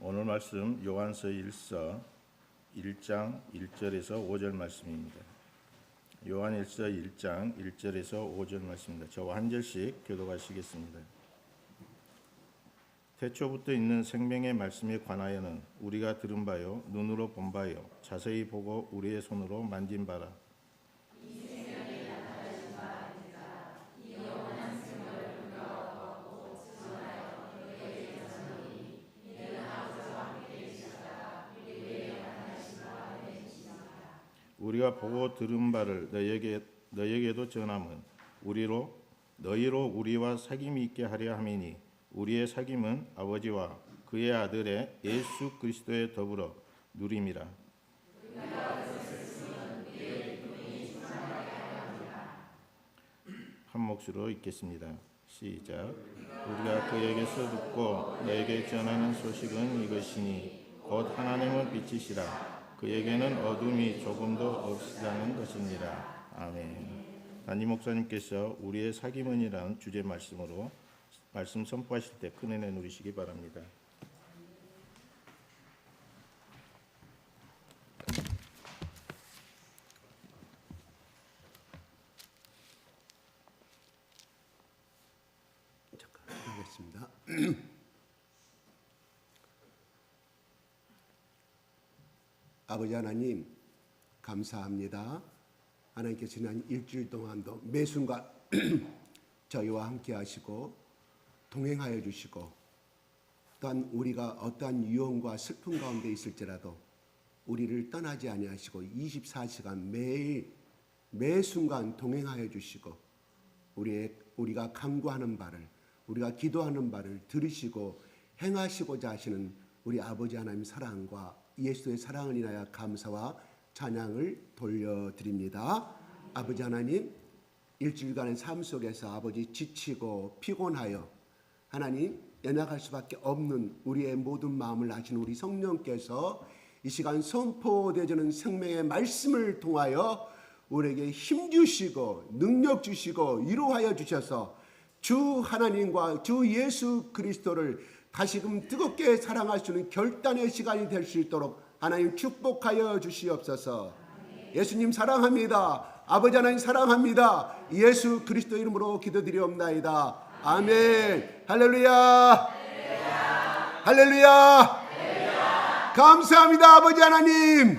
오늘 말씀 요한서 1서 1장 1절에서 5절 말씀입니다. 요한 1서 1장 1절에서 5절 말씀입니다. 저와 한 절씩 교독하시겠습니다. 태초부터 있는 생명의 말씀에 관하여는 우리가 들은 바요 눈으로 본 바요 자세히 보고 우리의 손으로 만진 바라. 우리가 보고 들은 바를 너희에게도 전함은 너희로 우리와 사귐이 있게 하려 함이니 우리의 사귐은 아버지와 그의 아들의 예수 그리스도에 더불어 누림이라. 한 몫으로 읽겠습니다. 시작. 우리가 그에게서 듣고 너에게 전하는 소식은 이것이니 곧 하나님은 빛이시라. 그에게는 어둠이 조금도 없으라는 것입니다. 아멘. 담임 목사님께서 우리의 사귐은이라는 주제 말씀으로 말씀 선포하실 때 큰 은혜 누리시기 바랍니다. 잠깐 하겠습니다. 아버지 하나님 감사합니다. 하나님께서 지난 일주일 동안도 매 순간 저희와 함께 하시고 동행하여 주시고 또한 우리가 어떠한 유혹과 슬픔 가운데 있을지라도 우리를 떠나지 아니하시고 24시간 매일 매 순간 동행하여 주시고 우리가 간구하는 바를 우리가 기도하는 바를 들으시고 행하시고자 하시는 우리 아버지 하나님 사랑과 예수의 사랑을 인하여 감사와 찬양을 돌려드립니다. 아버지 하나님 일주일간의 삶 속에서 아버지 지치고 피곤하여 하나님 연약할 수밖에 없는 우리의 모든 마음을 아시는 우리 성령께서 이 시간 선포되어지는 생명의 말씀을 통하여 우리에게 힘 주시고 능력 주시고 위로하여 주셔서 주 하나님과 주 예수 그리스도를 다시금 뜨겁게 사랑할 수 있는 결단의 시간이 될 수 있도록 하나님 축복하여 주시옵소서. 예수님 사랑합니다. 아버지 하나님 사랑합니다. 예수 그리스도 이름으로 기도드리옵나이다. 아멘. 할렐루야. 할렐루야. 감사합니다 아버지 하나님.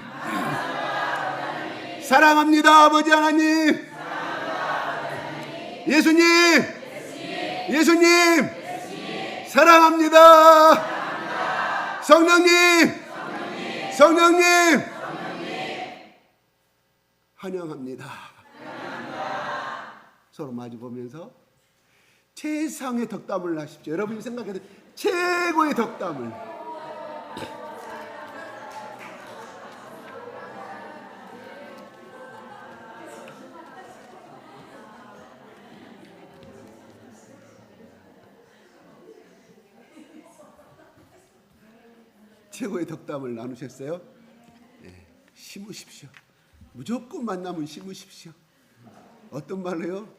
사랑합니다 아버지 하나님. 예수님 사랑합니다. 성령님 환영합니다. 서로 마주 보면서 최상의 덕담을 하십시오. 여러분이 생각해도 최고의 덕담을. 최고의 덕담을 나누셨어요? 네, 심으십시오. 무조건 만나면 심으십시오. 어떤 말로요?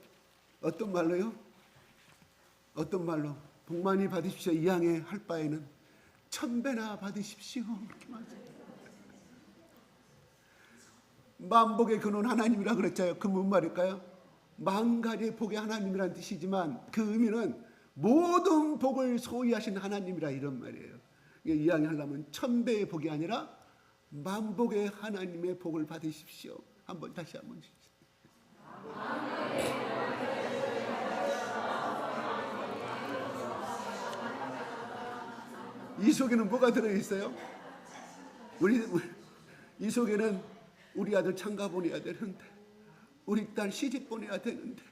어떤 말로? 복 많이 받으십시오. 이왕에 할 바에는 1000배나 받으십시오. 그렇게 말합니다. 만복의 근원 하나님이라 그랬잖아요. 그 무슨 말일까요? 만가지의 복의 하나님이라는 뜻이지만 그 의미는 모든 복을 소유하신 하나님이라 이런 말이에요. 이왕에 하려면 1000배의 복이 아니라 만복의 하나님의 복을 받으십시오. 다시 한번 이 속에는 뭐가 들어있어요? 이 속에는 우리 아들 장가 보내야 되는데 우리 딸 시집 보내야 되는데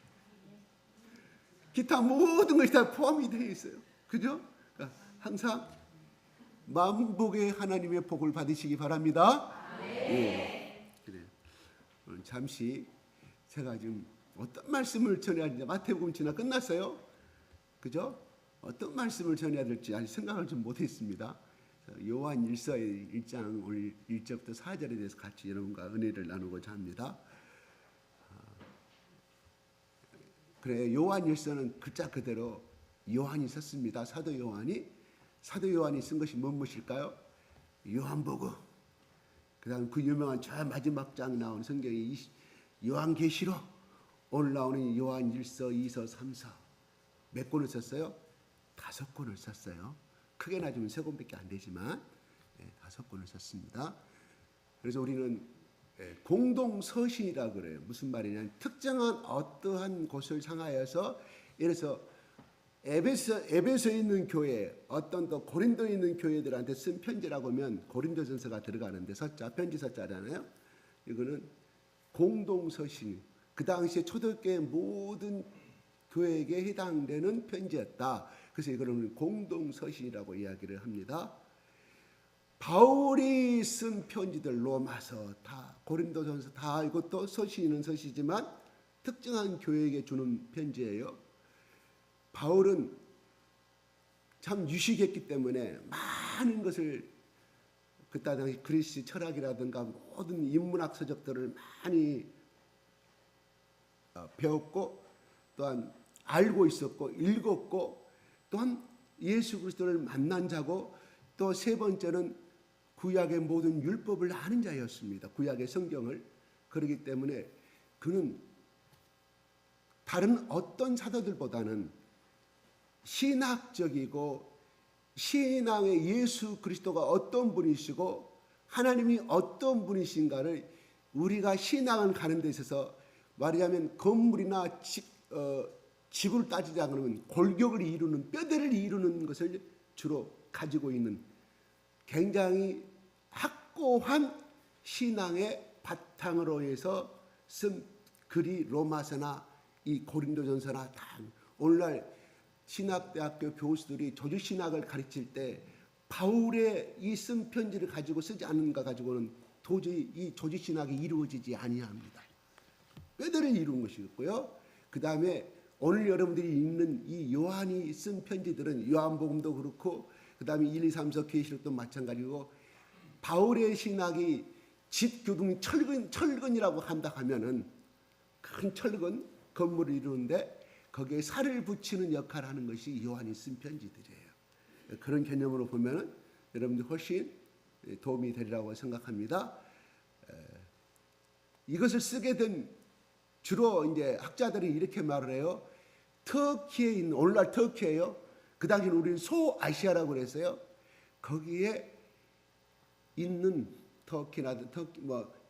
기타 모든 것이 다 포함이 되어 있어요. 그죠? 그러니까 항상 만복의 하나님의 복을 받으시기 바랍니다. 네. 그래요. 오늘 잠시 제가 지금 어떤 말씀을 전해야 될지 마태복음 지나 끝났어요. 그죠? 어떤 말씀을 전해야 될지 아직 생각을 좀 못했습니다. 요한 1서의 1장 1절부터 4절에 대해서 같이 여러분과 은혜를 나누고자 합니다. 그래 요한 1서는 글자 그대로 요한이 썼습니다. 사도 요한이 사도 요한이 쓴 것이 무엇일까요? 요한복음. 그다음 그 유명한 저 마지막 장 나오는 성경이 요한계시록, 오늘 나오는 요한일서, 2서, 3서 몇 권을 썼어요? 5권을 썼어요. 크게 나누면 3권밖에 안 되지만 5권을 썼습니다. 그래서 우리는 공동서신이라고 그래요. 무슨 말이냐면 특정한 어떠한 곳을 향하여서, 예를 들어서 에베소에 있는 교회, 어떤 또 고린도에 있는 교회들한테 쓴 편지라고 하면 고린도전서가 들어가는데 서자, 편지 서자잖아요. 이거는 공동서신, 그 당시에 초대교회 모든 교회에게 해당되는 편지였다. 그래서 이거는 공동서신이라고 이야기를 합니다. 바울이 쓴 편지들, 로마서, 다 고린도전서, 다 이것도 서신은 서시지만 특정한 교회에게 주는 편지예요. 바울은 참 유식했기 때문에 많은 것을 그때 당시 그리스 철학이라든가 모든 인문학 서적들을 많이 배웠고, 또한 알고 있었고 읽었고, 또한 예수 그리스도를 만난 자고, 또 세 번째는 구약의 모든 율법을 아는 자였습니다. 구약의 성경을. 그렇기 때문에 그는 다른 어떤 사도들보다는 신학적이고, 신앙의 예수 그리스도가 어떤 분이시고 하나님이 어떤 분이신가를 우리가 신앙을 가는 데 있어서 말하자면 건물이나 지구를 따지자 그러면 골격을 이루는, 뼈대를 이루는 것을 주로 가지고 있는 굉장히 확고한 신앙의 바탕으로 해서 쓴 글이 로마서나 이 고린도전서나 다. 오늘날 신학대학교 교수들이 조직신학을 가르칠 때 바울의 이 쓴 편지를 가지고 쓰지 않는가 가지고는 도저히 이 조직신학이 이루어지지 아니합니다. 뼈대를 이룬 것이었고요. 그 다음에 오늘 여러분들이 읽는 이 요한이 쓴 편지들은 요한복음도 그렇고, 그 다음에 1, 2, 3, 4 계시록도 마찬가지고, 바울의 신학이 집교둥 철근이라고 한다 하면은 큰 철근 건물을 이루는데 거기에 살을 붙이는 역할을 하는 것이 요한이 쓴 편지들이에요. 그런 개념으로 보면은 여러분들 훨씬 도움이 되리라고 생각합니다. 이것을 쓰게 된 주로 이제 학자들이 이렇게 말을 해요. 터키에 있는, 오늘날 터키예요. 그 당시에 우리는 소아시아라고 그랬어요. 거기에 있는 터키나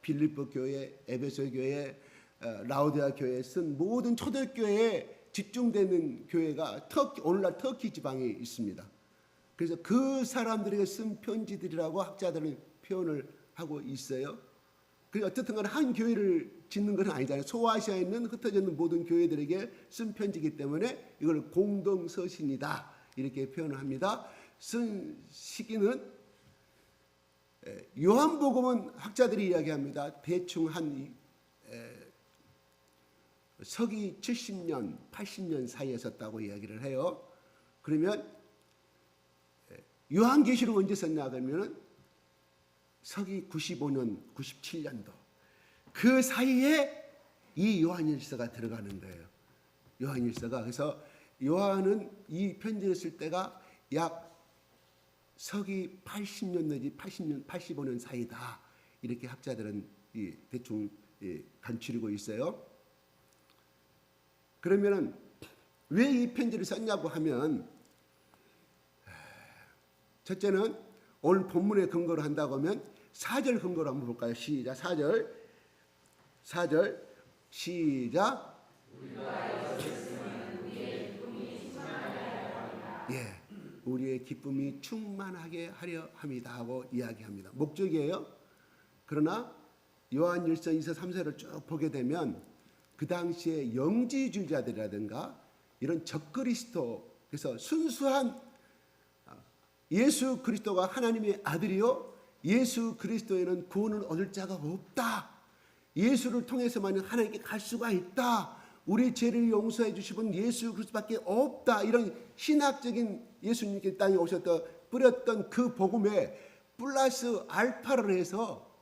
빌립보 교회, 에베소 교회, 라오디아 교회에 쓴 모든 초대교회에 집중되는 교회가 오늘날 터키 지방에 있습니다. 그래서 그 사람들에게 쓴 편지들이라고 학자들은 표현을 하고 있어요. 그래서 어쨌든 간에 한 교회를 짓는 건 아니잖아요. 소아시아에 있는 흩어져 있는 모든 교회들에게 쓴 편지이기 때문에 이걸 공동서신이다 이렇게 표현을 합니다. 쓴 시기는 요한복음은 학자들이 이야기합니다. 대충 한 서기 70년, 80년 사이에 썼다고 이야기를 해요. 그러면 요한계시록 언제 썼냐 그러면 서기 95년, 97년도 그 사이에 이 요한일서가 들어가는 거예요. 요한일서가. 그래서 요한은 이 편지를 쓸 때가 약 서기 80년 내지 80년, 85년 사이다. 이렇게 학자들은 대충 간추리고 있어요. 그러면은 왜 이 편지를 썼냐고 하면, 첫째는 오늘 본문에 근거로 한다고 하면 4절 근거로 한번 볼까요? 시작. 4절 시작. 예, 우리의 기쁨이 충만하게 하려 함이다 하고 이야기합니다. 목적이에요. 그러나 요한일서 2서 3서를 쭉 보게 되면 그 당시에 영지주의자들이라든가 이런 적그리스도, 그래서 순수한 예수 그리스도가 하나님의 아들이요, 예수 그리스도에는 구원을 얻을 자가 없다, 예수를 통해서만 하나님께 갈 수가 있다, 우리 죄를 용서해 주시는 예수 그리스도밖에 없다, 이런 신학적인 예수님께 땅에 오셨다 뿌렸던 그 복음에 플러스 알파를 해서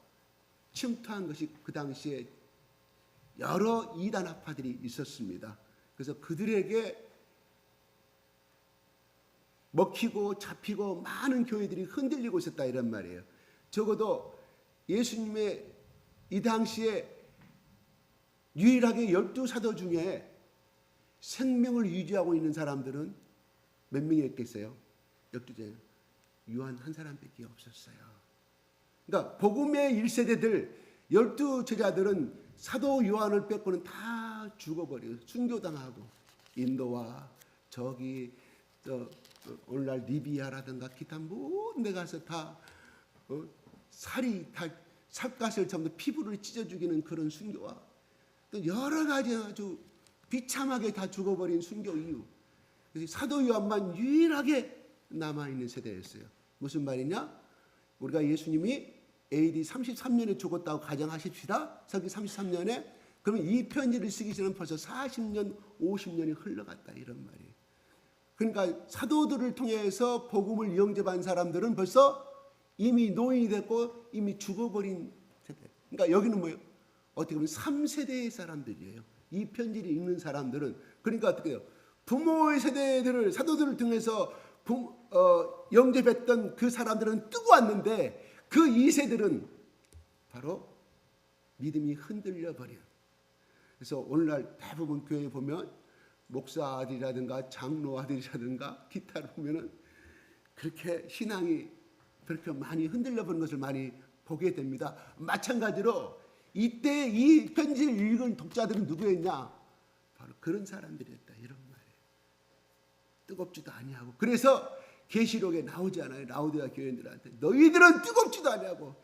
침투한 것이 그 당시에 여러 이단학파들이 있었습니다. 그래서 그들에게 먹히고 잡히고 많은 교회들이 흔들리고 있었다 이런 말이에요. 적어도 예수님의 이 당시에 유일하게 12사도 중에 생명을 유지하고 있는 사람들은 몇 명이었겠어요? 12제 요한 한 사람밖에 없었어요. 그러니까 복음의 1세대들 12제자들은 사도 요한을 빼고는 다 죽어버려요. 순교당하고 인도와 저기 오늘날 리비아라든가 기타 모든 데 가서 다 살이 다 살갗을 전부 피부를 찢어 죽이는 그런 순교와 또 여러 가지 아주 비참하게 다 죽어버린 순교 이유. 그래서 사도 요한만 유일하게 남아있는 세대였어요. 무슨 말이냐? 우리가 예수님이 AD 33년에 죽었다고 가정하십시다. 서기 33년에. 그러면 이 편지를 쓰기 전에 벌써 40년, 50년이 흘러갔다 이런 말이에요. 그러니까 사도들을 통해서 복음을 영접한 사람들은 벌써 이미 노인이 됐고 이미 죽어버린 세대. 그러니까 여기는 뭐예요? 어떻게 보면 3세대의 사람들이에요. 이 편지를 읽는 사람들은. 그러니까 어떻게 해요? 부모의 세대들을 사도들을 통해서 영접했던 그 사람들은 뜨고 왔는데 그 2세들은 바로 믿음이 흔들려 버려요. 그래서 오늘날 대부분 교회에 보면 목사 아들이라든가 장로 아들이라든가 기타를 보면은 그렇게 신앙이 그렇게 많이 흔들려 버린 것을 많이 보게 됩니다. 마찬가지로 이때 이 편지를 읽은 독자들은 누구였냐? 바로 그런 사람들이었다 이런 말이에요. 뜨겁지도 아니하고 그래서 계시록에 나오지 않아요. 라오디아 교인들한테 너희들은 뜨겁지도 아니하고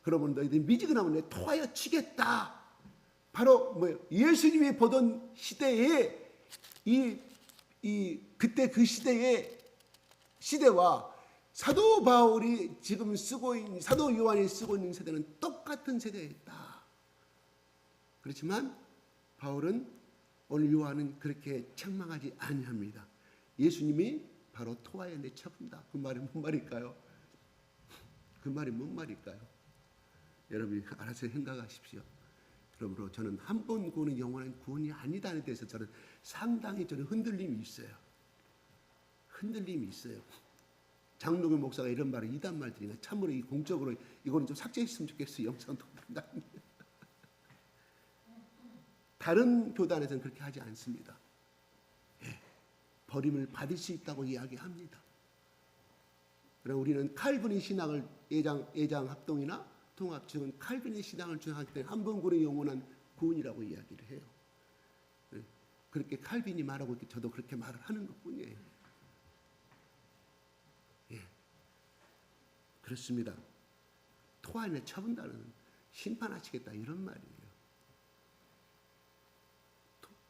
그러면 너희들 미지근하면 내 토하여 치겠다. 바로 뭐예요? 예수님이 보던 시대에 그때 그 시대와 사도 바울이 지금 쓰고 있는 사도 요한이 쓰고 있는 세대는 똑같은 세대였다. 그렇지만 바울은 오늘 요한은 그렇게 책망하지 아니합니다. 예수님이 바로 토하여 내쳐본다. 그 말이 뭔 말일까요? 그 말이 뭔 말일까요? 여러분이 알아서 생각하십시오. 그러므로 저는 한 번 구원은 영원한 구원이 아니다는 데서 저는 상당히 흔들림이 있어요. 흔들림이 있어요. 장로교 목사가 이런 말을 이단 말들이나 참으로 이 공적으로 이거는 좀 삭제했으면 좋겠어요. 영상도 다른 교단에서는 그렇게 하지 않습니다. 예, 버림을 받을 수 있다고 이야기합니다. 그럼 우리는 칼빈의 신앙을 예장 합동이나 통합 측은 칼빈의 신앙을 주장하기 때문에 한 번 구원의 영원한 구원이라고 이야기를 해요. 그렇게 칼빈이 말하고 있기 저도 그렇게 말을 하는 것뿐이에요. 예, 그렇습니다. 토하여 쳐본다는 심판하시겠다 이런 말이에요.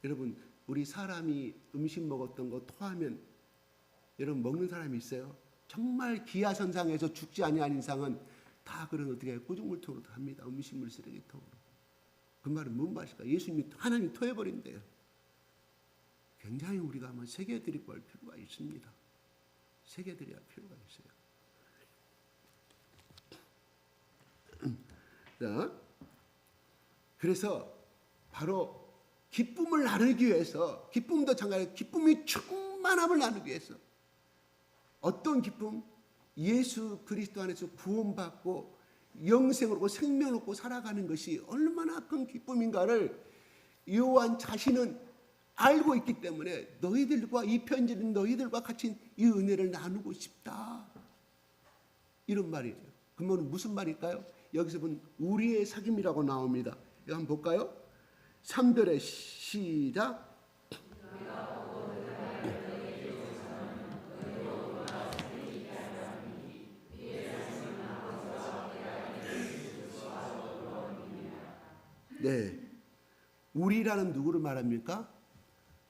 여러분 우리 사람이 음식 먹었던 거 토하면 여러분 먹는 사람이 있어요? 정말 기하선상에서 죽지 아니한 이상은 다 그런 어떻게 해요? 구중물통으로 합니다. 음식물 쓰레기통으로. 그 말은 뭔 말일까? 예수님이 하나님 토해버린대요. 굉장히 우리가 한번 새겨드리고 할 필요가 있습니다. 새겨드려야 할 필요가 있어요. 자, 그래서 바로 기쁨을 나누기 위해서 기쁨도 장가요. 기쁨이 충만함을 나누기 위해서 어떤 기쁨? 예수 그리스도 안에서 구원받고 영생으로 생명을 얻고 살아가는 것이 얼마나 큰 기쁨인가를 요한 자신은 알고 있기 때문에 너희들과 이 편지는 너희들과 같이 이 은혜를 나누고 싶다. 이런 말이에요. 그러면 무슨 말일까요? 여기서 본 우리의 사귐이라고 나옵니다. 이거 한번 볼까요? 3절의 시작. 네, 우리라는 누구를 말합니까?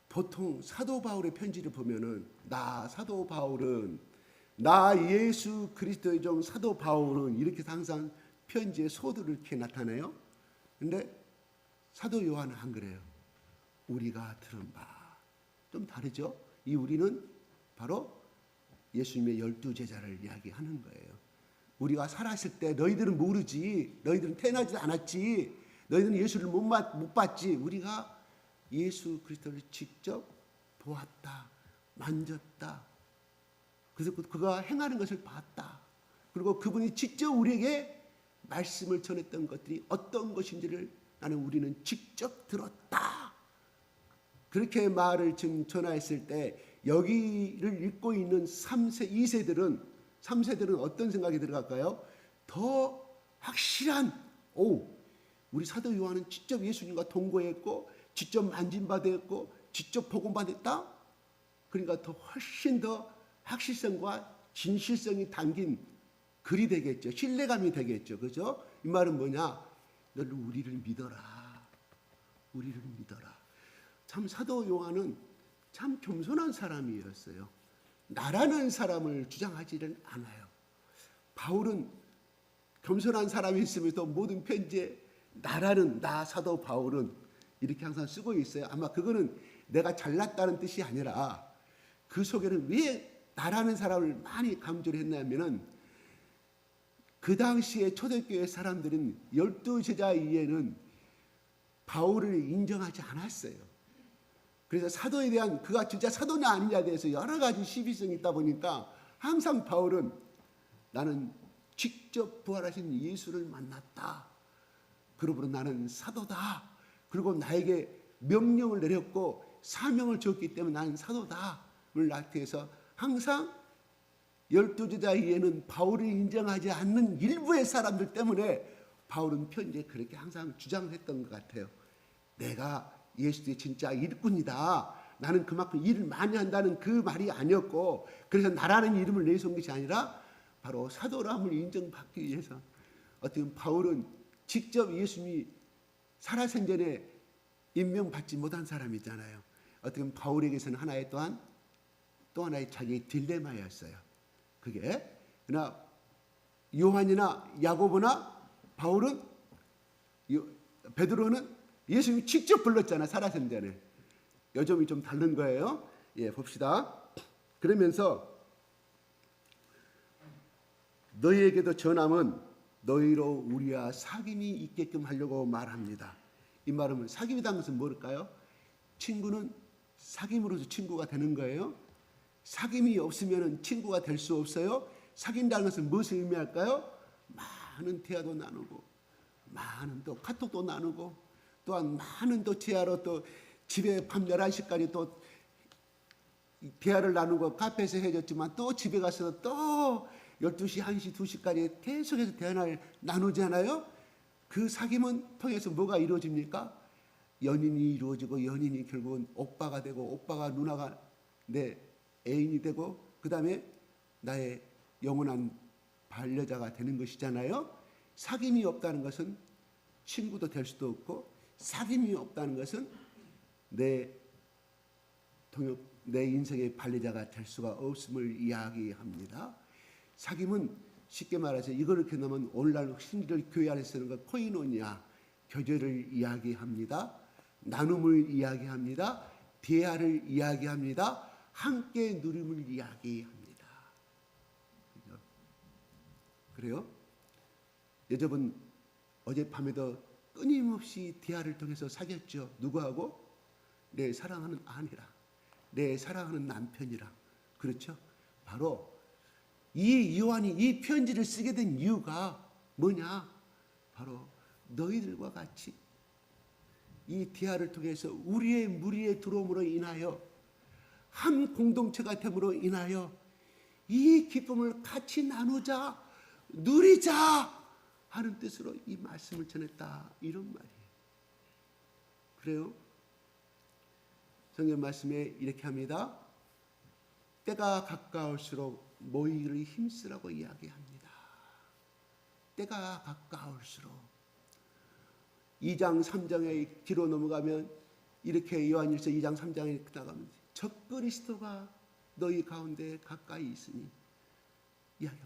보통 사도 바울의 편지를 보면은 나 사도 바울은 나 예수 그리스도의 종 사도 바울은 이렇게 항상 편지에 소들을 이렇게 나타내요. 근데 사도 요한은 안 그래요. 우리가 들은 바 좀 다르죠. 이 우리는 바로 예수님의 12제자를 이야기하는 거예요. 우리가 살았을 때 너희들은 모르지. 너희들은 태어나지도 않았지. 너희들은 예수를 못 봤지. 우리가 예수 그리스도를 직접 보았다. 만졌다. 그래서 그가 행하는 것을 봤다. 그리고 그분이 직접 우리에게 말씀을 전했던 것들이 어떤 것인지를 우리는 직접 들었다. 그렇게 말을 지금 전하했을 때 여기를 읽고 있는 3세들은 어떤 생각이 들어갈까요? 더 확실한, 우리 사도 요한은 직접 예수님과 동거했고 직접 만진받았고 직접 복음받았다. 그러니까 더 훨씬 더 확실성과 진실성이 담긴 글이 되겠죠. 신뢰감이 되겠죠. 그죠? 이 말은 뭐냐? 너는 우리를 믿어라. 우리를 믿어라. 참 사도 요한은 참 겸손한 사람이었어요. 나라는 사람을 주장하지는 않아요. 바울은 겸손한 사람이 있으면서 모든 편지에 나 사도 바울은 이렇게 항상 쓰고 있어요. 아마 그거는 내가 잘났다는 뜻이 아니라 그 속에는 왜 나라는 사람을 많이 강조를 했냐면은 그 당시에 초대교회 사람들은 12제자 이에는 바울을 인정하지 않았어요. 그래서 사도에 대한 그가 진짜 사도냐 아니냐에 대해서 여러 가지 시비성이 있다 보니까 항상 바울은 나는 직접 부활하신 예수를 만났다. 그러므로 나는 사도다. 그리고 나에게 명령을 내렸고 사명을 줬기 때문에 나는 사도다를 나타내서 항상 12제자 이에는 바울을 인정하지 않는 일부의 사람들 때문에 바울은 편지에 그렇게 항상 주장했던 것 같아요. 내가 예수의 진짜 일꾼이다. 나는 그만큼 일을 많이 한다는 그 말이 아니었고, 그래서 나라는 이름을 내세운 것이 아니라 바로 사도람을 인정받기 위해서 어떻게 보면 바울은 직접 예수님이 살아생전에 임명받지 못한 사람이잖아요. 어떻게 보면 바울에게서는 또 하나의 자기의 딜레마였어요. 그게 그러나 요한이나 야고보나 바울은 베드로는 예수님이 직접 불렀잖아요. 살아생전에. 요점이 좀 다른 거예요. 봅시다. 그러면서 너희에게도 전함은 너희로 우리와 사귐이 있게끔 하려고 말합니다. 이 말은 사귐이라는 것은 뭘까요? 친구는 사귐으로서 친구가 되는 거예요. 사귐이 없으면 친구가 될 수 없어요. 사귄다는 것은 무엇을 의미할까요? 많은 대화도 나누고 많은 또 카톡도 나누고 또한 많은 또 대화로 또 집에 밤 11시까지 또 대화를 나누고 카페에서 헤어졌지만 또 집에 가서 또 12시, 1시, 2시까지 계속해서 대화를 나누잖아요. 그 사귐은 통해서 뭐가 이루어집니까? 연인이 이루어지고 연인이 결국은 오빠가 되고 오빠가 누나가 내 애인이 되고 그 다음에 나의 영원한 반려자가 되는 것이잖아요. 사귐이 없다는 것은 친구도 될 수도 없고 사귐이 없다는 것은 내 인생의 반려자가 될 수가 없음을 이야기합니다. 사귐은 쉽게 말해서 이걸 이렇게 넣으면 오늘날 신들 교회 안에서 쓰는 거 코이노니아, 교제를 이야기합니다. 나눔을 이야기합니다. 대화를 이야기합니다. 함께 누림을 이야기합니다. 그래요? 여러분 어젯밤에도 끊임없이 대화를 통해서 사귀었죠. 누구하고? 내 사랑하는 아내랑, 내 사랑하는 남편이랑. 그렇죠? 바로 이 요한이 이 편지를 쓰게 된 이유가 뭐냐? 바로 너희들과 같이 이 대화를 통해서 우리의 무리에 들어옴으로 인하여 한 공동체가 됨으로 인하여 이 기쁨을 같이 나누자, 누리자 하는 뜻으로 이 말씀을 전했다. 이런 말이에요. 그래요? 성경 말씀에 이렇게 합니다. 때가 가까울수록 모이기를 힘쓰라고 이야기합니다. 때가 가까울수록 2장 3장의 뒤로 넘어가면 이렇게 요한일서 2장 3장에 나가면 적그리스도가 너희 가운데 가까이 있으니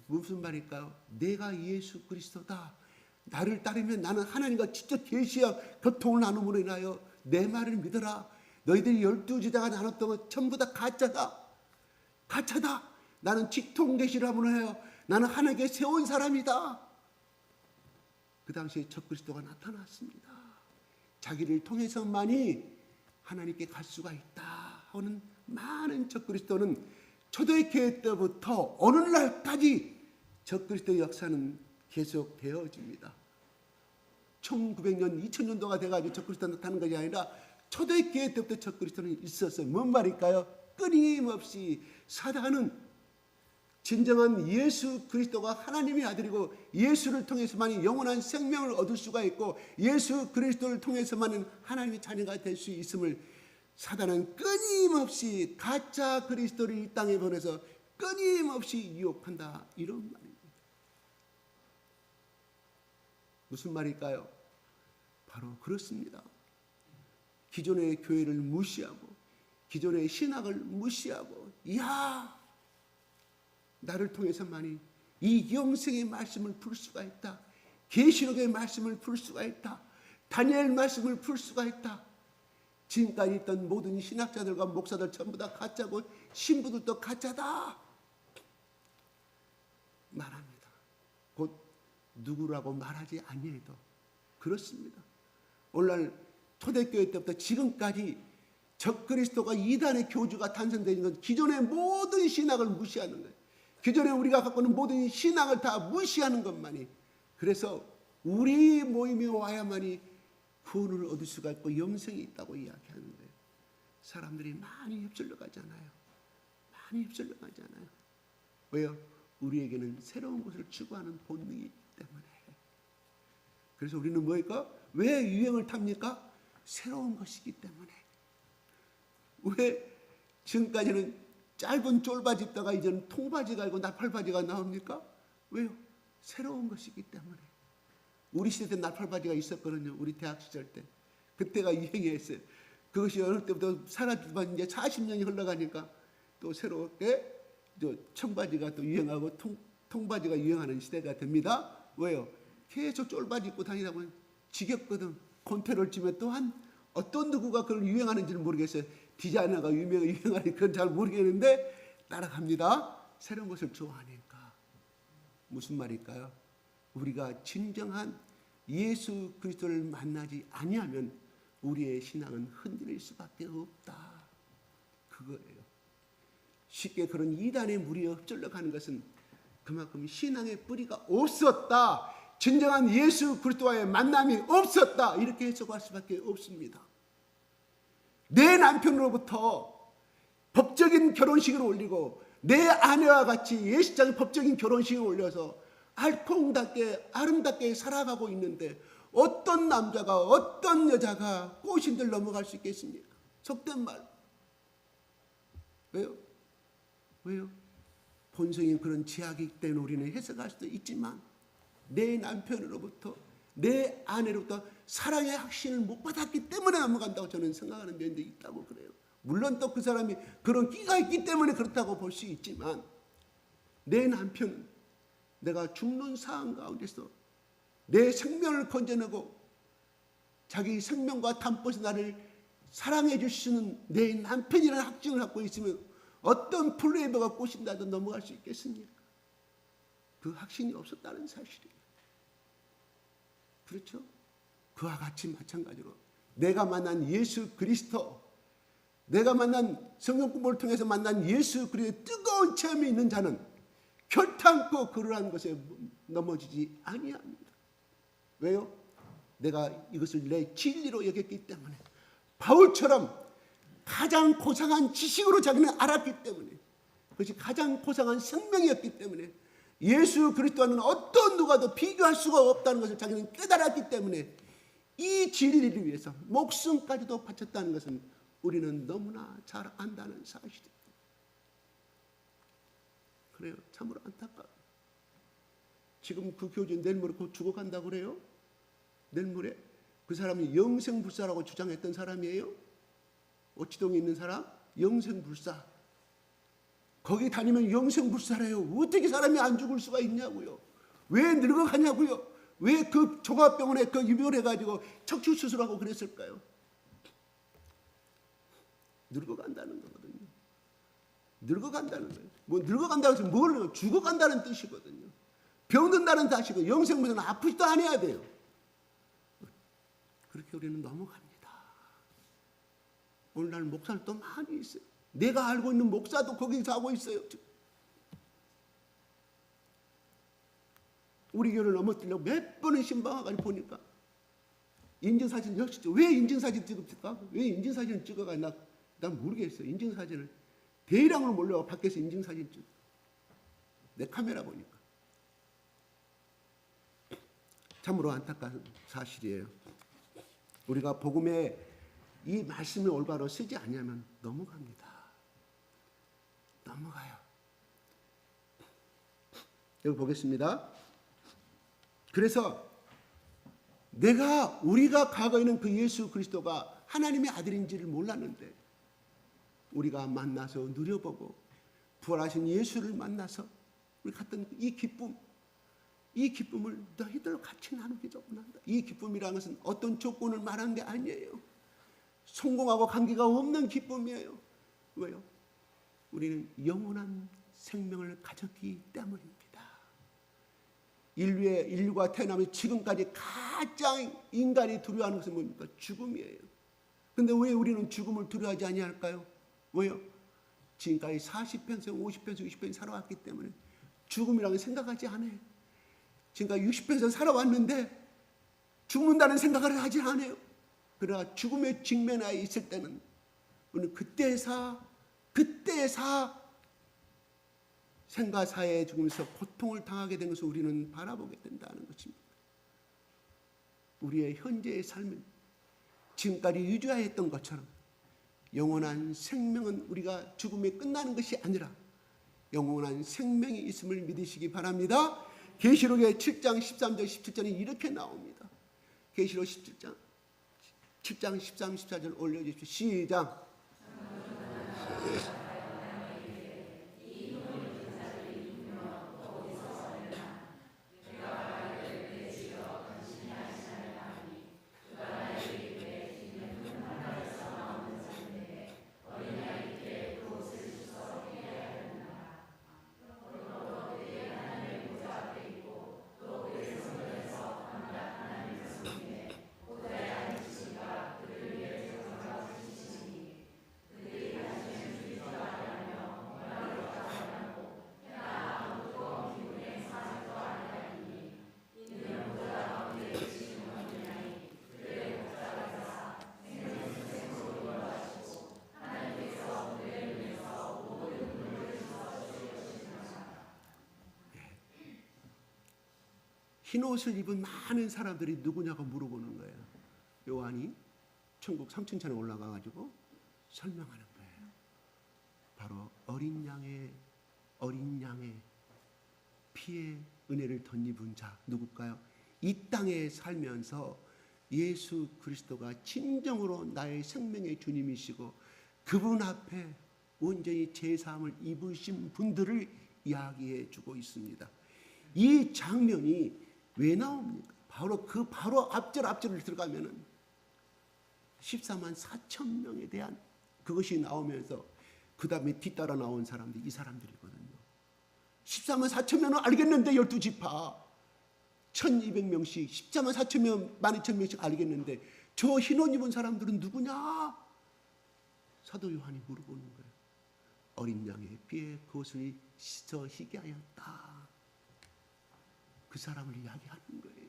무슨 말일까요? 내가 예수 그리스도다. 나를 따르면 나는 하나님과 직접 계시와 교통을 나눔으로 인하여 내 말을 믿어라. 너희들이 12제자가 나눴던 건 전부 다 가짜다. 가짜다. 나는 직통 계시를 함으로 하여 나는 하나님께 세운 사람이다. 그 당시에 적그리스도가 나타났습니다. 자기를 통해서만이 하나님께 갈 수가 있다 하는 많은 적그리스도는 초대교회 때부터 오늘날까지 적그리스도의 역사는 계속 되어집니다. 1900년, 2000년도가 돼가지고 적그리스도가 나타나는 것이 아니라 초대교회 때부터 적그리스도는 있었어요. 뭔 말일까요? 끊임없이 사단은 진정한 예수 그리스도가 하나님의 아들이고 예수를 통해서만 영원한 생명을 얻을 수가 있고 예수 그리스도를 통해서만 하나님의 자녀가 될 수 있음을 사단은 끊임없이 가짜 그리스도를 이 땅에 보내서 끊임없이 유혹한다. 이런 말입니다. 무슨 말일까요? 바로 그렇습니다. 기존의 교회를 무시하고 기존의 신학을 무시하고 나를 통해서만이 이 영생의 말씀을 풀 수가 있다. 계시록의 말씀을 풀 수가 있다. 다니엘 말씀을 풀 수가 있다. 지금까지 있던 모든 신학자들과 목사들 전부 다 가짜고 신부들도 가짜다 말합니다. 곧 누구라고 말하지 아니해도 그렇습니다. 오늘날 초대교회 때부터 지금까지 적그리스도가 이단의 교주가 탄생되는 건 기존의 모든 신학을 무시하는 거예요. 기존에 우리가 갖고 있는 모든 신앙을 다 무시하는 것만이, 그래서 우리 모임에 와야만이 구원을 얻을 수가 있고 영생이 있다고 이야기하는 거예요. 사람들이 많이 휩쓸려 가잖아요. 많이 휩쓸려 가잖아요. 왜요? 우리에게는 새로운 것을 추구하는 본능이 있기 때문에. 그래서 우리는 뭐일까? 왜 유행을 탑니까? 새로운 것이기 때문에. 왜 지금까지는 짧은 쫄바지 입다가 이제는 통바지가 아니고 나팔바지가 나옵니까? 왜요? 새로운 것이기 때문에. 우리 시대 때 나팔바지가 있었거든요. 우리 대학 시절 때. 그때가 유행했어요. 그것이 어느 때부터 사라지만 이제 40년이 흘러가니까 또 새롭게 청바지가 또 유행하고 통바지가 유행하는 시대가 됩니다. 왜요? 계속 쫄바지 입고 다니다 보면 지겹거든. 곤태를 치면 또한 어떤 누구가 그걸 유행하는지는 모르겠어요. 디자이너가 유행하는 그건 잘 모르겠는데 따라갑니다. 새로운 것을 좋아하니까. 무슨 말일까요? 우리가 진정한 예수 그리스도를 만나지 아니하면 우리의 신앙은 흔들릴 수밖에 없다. 그거예요. 쉽게 그런 이단의 무리에 흡절러 가는 것은 그만큼 신앙의 뿌리가 없었다. 진정한 예수 그리스도와의 만남이 없었다. 이렇게 해석할 수밖에 없습니다. 내 남편으로부터 법적인 결혼식을 올리고 내 아내와 같이 예식장에 법적인 결혼식을 올려서 알콩답게 아름답게 살아가고 있는데 어떤 남자가 어떤 여자가 꼬신들 넘어갈 수 있겠습니까? 속된 말. 왜요? 왜요? 본성이 그런 제약이기 때문에 우리는 해석할 수도 있지만 내 남편으로부터 내 아내로부터 사랑의 확신을 못 받았기 때문에 넘어간다고 저는 생각하는 면도 있다고 그래요. 물론 또 그 사람이 그런 끼가 있기 때문에 그렇다고 볼 수 있지만 내 남편은 내가 죽는 상황 가운데서 내 생명을 건져내고 자기 생명과 담보에서 나를 사랑해 주시는 내 남편이라는 확증을 갖고 있으면 어떤 플레이버가 꼬신다도 넘어갈 수 있겠습니까? 그 확신이 없었다는 사실이에요. 그렇죠? 그와 같이 마찬가지로 내가 만난 예수 그리스도, 내가 만난 성경 공부를 통해서 만난 예수 그리스도의 뜨거운 체험이 있는 자는 결탄코 그러한 것에 넘어지지 아니합니다. 왜요? 내가 이것을 내 진리로 여겼기 때문에. 바울처럼 가장 고상한 지식으로 자기는 알았기 때문에, 그것이 가장 고상한 생명이었기 때문에 예수 그리스도와는 어떤 누가도 비교할 수가 없다는 것을 자기는 깨달았기 때문에 이 진리를 위해서 목숨까지도 바쳤다는 것은 우리는 너무나 잘 안다는 사실입니다. 그래요. 참으로 안타까워요. 지금 그 교주 내일 모레 곧 죽어간다고 그래요. 내일 모레. 그 사람이 영생불사라고 주장했던 사람이에요. 오치동에 있는 사람 영생불사. 거기 다니면 영생불사래요. 어떻게 사람이 안 죽을 수가 있냐고요. 왜 늙어가냐고요. 왜 그 종합병원에 그 입원해가지고 척추수술하고 그랬을까요? 늙어간다는 거거든요. 늙어간다는 거예요. 뭐 늙어간다고 해서 뭘 죽어간다는 뜻이거든요. 병든다는 뜻이고 영생불사는 아프지도 않아야 돼요. 그렇게 우리는 넘어갑니다. 오늘날 목사들도 많이 있어요. 내가 알고 있는 목사도 거기서 하고 있어요. 우리 교회를 넘어뜨리려고 몇 번을 신방화까지 보니까 인증사진 역시 왜 인증사진 찍읍니까? 왜 인증사진을 찍어가? 난 모르겠어요. 인증사진을 대량으로 몰려와 밖에서 인증사진 찍어. 내 카메라 보니까. 참으로 안타까운 사실이에요. 우리가 복음에 이 말씀을 올바로 쓰지 않으면 넘어갑니다. 넘어가요. 여기 보겠습니다. 그래서 우리가 과거에는 그 예수 그리스도가 하나님의 아들인지를 몰랐는데 우리가 만나서 누려보고 부활하신 예수를 만나서 우리 갔던 이 기쁨을 너희들 같이 나누기를 원한다. 이 기쁨이라는 것은 어떤 조건을 말한 게 아니에요. 성공하고 관계가 없는 기쁨이에요. 왜요? 우리는 영원한 생명을 가졌기 때문입니다. 인류가 태어나면 지금까지 가장 인간이 두려워하는 것은 뭡니까? 죽음이에요. 그런데 왜 우리는 죽음을 두려워하지 아니할까요? 왜요? 지금까지 40평생, 50평생, 60평생 살아왔기 때문에 죽음이라고 생각하지 않아요. 지금까지 60평생 살아왔는데 죽는다는 생각을 하지 않아요. 그러나 죽음에 직면해 있을 때는 우리는 그때사 생가사에 죽으면서 고통을 당하게 된 것을 우리는 바라보게 된다는 것입니다. 우리의 현재의 삶은 지금까지 유지하였던 것처럼 영원한 생명은 우리가 죽음에 끝나는 것이 아니라 영원한 생명이 있음을 믿으시기 바랍니다. 계시록의 7장 13절 17절이 이렇게 나옵니다. 계시록 7장 13, 14절 올려주십시오. 시작. 흰 옷을 입은 많은 사람들이 누구냐고 물어보는 거예요. 요한이 천국 3층천에 올라가가지고 설명하는 거예요. 바로 어린 양의 피에 은혜를 덧입은 자 누굴까요? 이 땅에 살면서 예수 그리스도가 진정으로 나의 생명의 주님이시고 그분 앞에 온전히 제사함을 입으신 분들을 이야기해 주고 있습니다. 이 장면이 왜 나옵니까? 바로 앞절을 들어가면은 14만 4천 명에 대한 그것이 나오면서 그 다음에 뒤따라 나온 사람들이 이 사람들이거든요. 14만 4천 명은 알겠는데 12지파 1200명씩 14만 4천 명 12,000명씩 알겠는데 저 흰옷 입은 사람들은 누구냐? 사도 요한이 물어보는 거예요. 어린 양의 피에 그것을 씻어 희게 하였다. 그 사람을 이야기하는 거예요.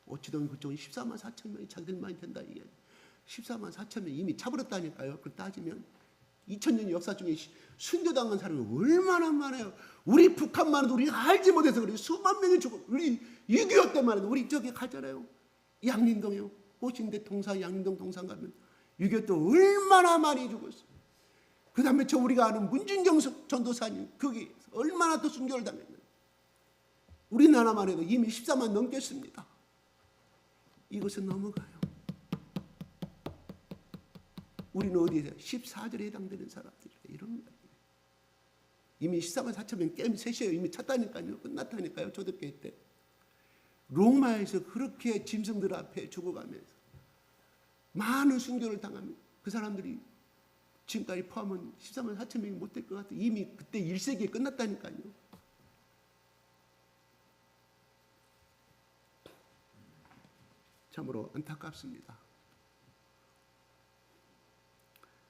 어찌든 그쪽은 14만 4천 명이 자기들만이 된다. 이게 14만 4천 명이 이미 차버렸다니까요. 그걸 따지면 2000년 역사 중에 순교당한 사람이 얼마나 많아요. 우리 북한만 해도 우리가 알지 못해서 그래요. 수만 명이 죽어. 우리 6.25 때만 해도 우리 저기 가잖아요. 양림동이요. 호신대 동사 양림동 동상 가면 6.25 때 얼마나 많이 죽었어요. 그 다음에 저 우리가 아는 문진경 전도사님 거기 얼마나 또 순교를 당했는데 우리나라만 해도 이미 14만 넘겠습니다. 이것은 넘어가요. 우리는 어디에서 14절에 해당되는 사람들이에요. 이런 거예요. 이미 14만 4천 명 게임 셋이에요. 이미 찼다니까요. 끝났다니까요. 초대교회 때. 로마에서 그렇게 짐승들 앞에 죽어가면서 많은 순교를 당하면 그 사람들이 지금까지 포함은 14만 4천 명이 못 될 것 같아요. 이미 그때 1세기에 끝났다니까요. 참으로 안타깝습니다.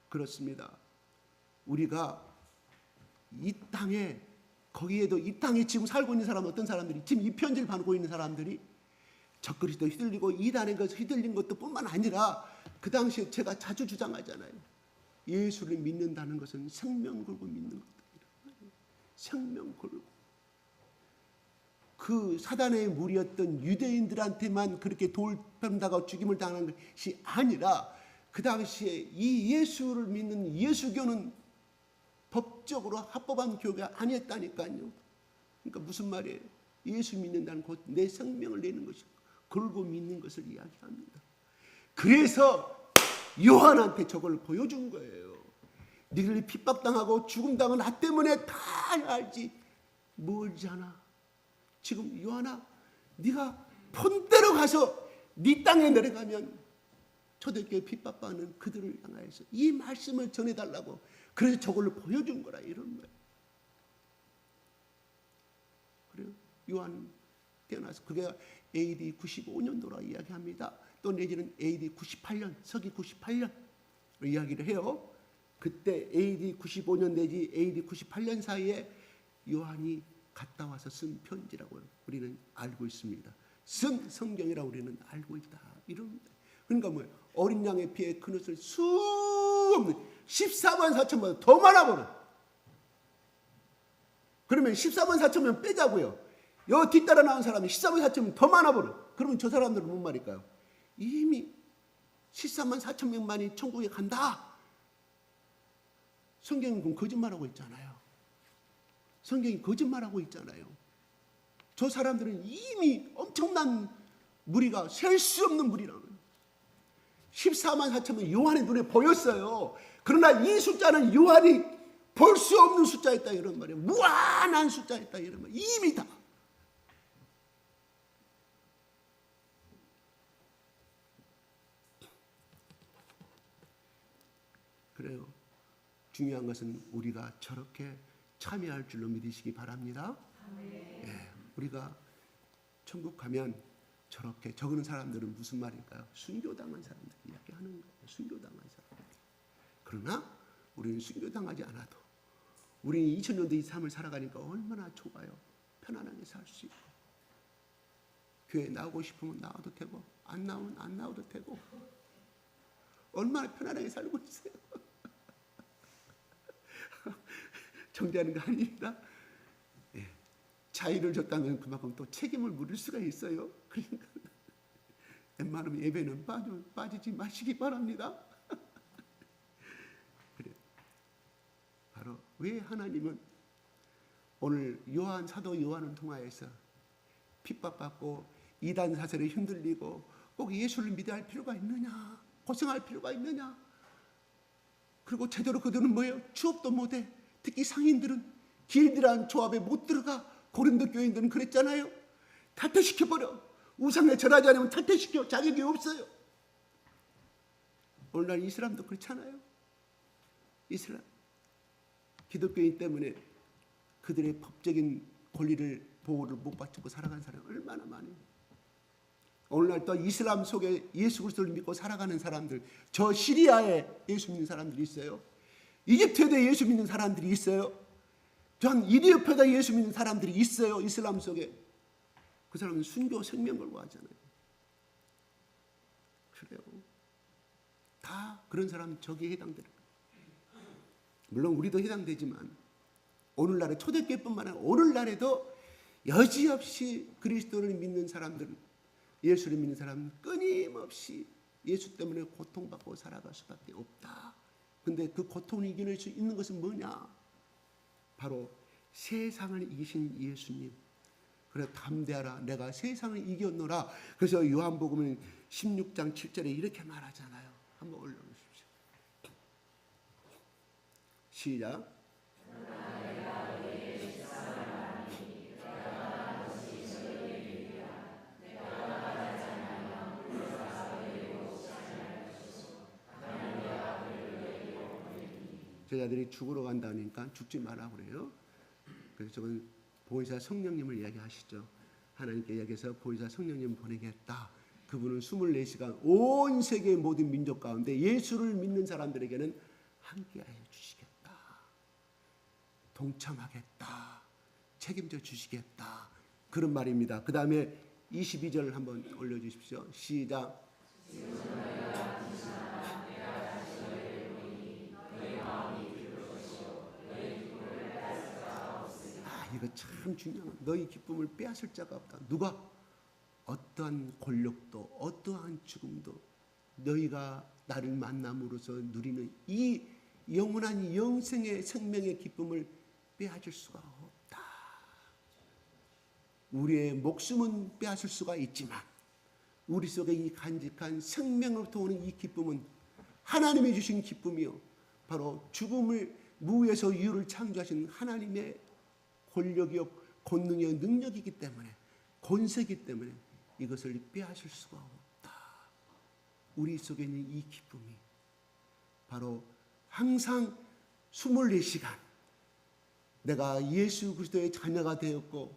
그렇습니다. 우리가 이 땅에 거기에도 이 땅에 지금 살고 있는 사람 어떤 사람들이 지금 이 편지를 받고 있는 사람들이 적그리스도 휘둘리고 이단에 것에 휘둘린 것도 뿐만 아니라 그 당시에 제가 자주 주장하잖아요. 예수를 믿는다는 것은 생명 걸고 믿는 거다. 생명 걸고. 그 사단의 무리였던 유대인들한테만 그렇게 돌변당하고 죽임을 당한 것이 아니라 그 당시에 이 예수를 믿는 예수교는 법적으로 합법한 교회가 아니었다니까요. 그러니까 무슨 말이에요? 예수 믿는다는 곧 내 생명을 내는 것이고 걸고 믿는 것을 이야기합니다. 그래서 요한한테 저걸 보여준 거예요. 너희들이 핍박당하고 죽음당한 나 때문에 다 알지 멀잖아. 지금 요한아, 네가 본대로 가서 네 땅에 내려가면 초대교회 핍박받는 그들을 향하여서 이 말씀을 전해달라고 그래서 저걸로 보여준 거라 이런 거예요. 그래요. 요한 태어나서 그게 AD 95년도라 이야기합니다. 또 내지는 AD 98년, 서기 98년 이야기를 해요. 그때 AD 95년 내지 AD 98년 사이에 요한이 갔다 와서 쓴 편지라고 우리는 알고 있습니다. 쓴 성경이라고 우리는 알고 있다. 이런 그러니까 뭐예요? 어린 양의 피에 큰 옷을 수 없는 14만 4천보다 더 많아버려. 그러면 14만 4천면 빼자고요. 여 뒤따라 나온 사람이 14만 4천면 더 많아버려. 그러면 저 사람들은 뭔 말일까요? 이미 14만 4천 명만이 천국에 간다. 성경은 그럼 거짓말하고 있잖아요. 성경이 거짓말하고 있잖아요. 저 사람들은 이미 엄청난 무리가 셀 수 없는 무리라는 14만 4천명 요한의 눈에 보였어요. 그러나 이 숫자는 요한이 볼 수 없는 숫자였다 이런 말이에요. 무한한 숫자였다 이런 말이에요. 이미 다. 그래요. 중요한 것은 우리가 저렇게 참여할 줄로 믿으시기 바랍니다. 예, 우리가 천국 가면 저렇게 적은 사람들은 무슨 말일까요? 순교당한 사람들 이야기하는 거예요. 순교당한 사람들. 그러나 우리는 순교당하지 않아도 우리는 2000년대 이 삶을 살아가니까 얼마나 좋아요. 편안하게 살 수 있고 교회 나오고 싶으면 나와도 되고 안 나오면 안 나와도 되고 얼마나 편안하게 살고 있어요. 정죄하는 거 아닙니다. 예. 자유를 줬다면 그만큼 또 책임을 물을 수가 있어요. 그러니까 웬만하면 예배는 빠지지 마시기 바랍니다. 그래. 바로 왜 하나님은 오늘 요한 사도 요한을 통하여서 핍박받고 이단 사슬에 흔들리고 꼭 예수를 믿어야 할 필요가 있느냐? 고생할 필요가 있느냐? 그리고 제대로 그들은 뭐예요? 취업도 못해. 특히 상인들은 길드라는 조합에 못 들어가. 고린도 교인들은 그랬잖아요. 탈퇴시켜버려. 우상에 절하지 않으면 탈퇴시켜. 자격이 없어요. 오늘날 이 사람도 그렇잖아요. 이스라엘 기독교인 때문에 그들의 법적인 권리를 보호를 못 받고 살아가는 사람이 얼마나 많아요. 오늘날 또 이슬람 속에 예수 그리스도를 믿고 살아가는 사람들, 저 시리아에 예수 믿는 사람들이 있어요. 이집트에도 예수 믿는 사람들이 있어요. 전 이리오페다 예수 믿는 사람들이 있어요. 이슬람 속에. 그 사람은 순교 생명 걸고 하잖아요. 그래요. 다 그런 사람 저기에 해당돼요. 물론 우리도 해당되지만 오늘날에 초대교회뿐만 아니라 오늘날에도 여지없이 그리스도를 믿는 사람들, 예수를 믿는 사람은 끊임없이 예수 때문에 고통받고 살아갈 수밖에 없다. 근데 그 고통을 이겨낼 수 있는 것은 뭐냐? 바로 세상을 이기신 예수님. 그래 담대하라. 내가 세상을 이겼노라. 그래서 요한복음 16장 7절에 이렇게 말하잖아요. 한번 올려주십시오. 시작. 제자들이 죽으러 간다니까 죽지 마라 그래요. 그래서 저건 보혜사 성령님을 이야기하시죠. 하나님께 이야기해서 보혜사 성령님 보내겠다. 그분은 24시간 온 세계의 모든 민족 가운데 예수를 믿는 사람들에게는 함께하여 주시겠다. 동참하겠다. 책임져 주시겠다. 그런 말입니다. 그 다음에 22절 한번 올려주십시오. 시작. 이거 참 중요한 거야. 너희 기쁨을 빼앗을 자가 없다. 누가? 어떠한 권력도 어떠한 죽음도 너희가 나를 만남으로써 누리는 이 영원한 영생의 생명의 기쁨을 빼앗을 수가 없다. 우리의 목숨은 빼앗을 수가 있지만 우리 속에 이 간직한 생명으로부터 오는 이 기쁨은 하나님이 주신 기쁨이요, 바로 죽음을 무에서 유를 창조하신 하나님의 권력이요, 권능이요, 능력이기 때문에, 권세이기 때문에 이것을 빼앗을 수가 없다. 우리 속에 있는 이 기쁨이 바로 항상 24시간 내가 예수 그리스도의 자녀가 되었고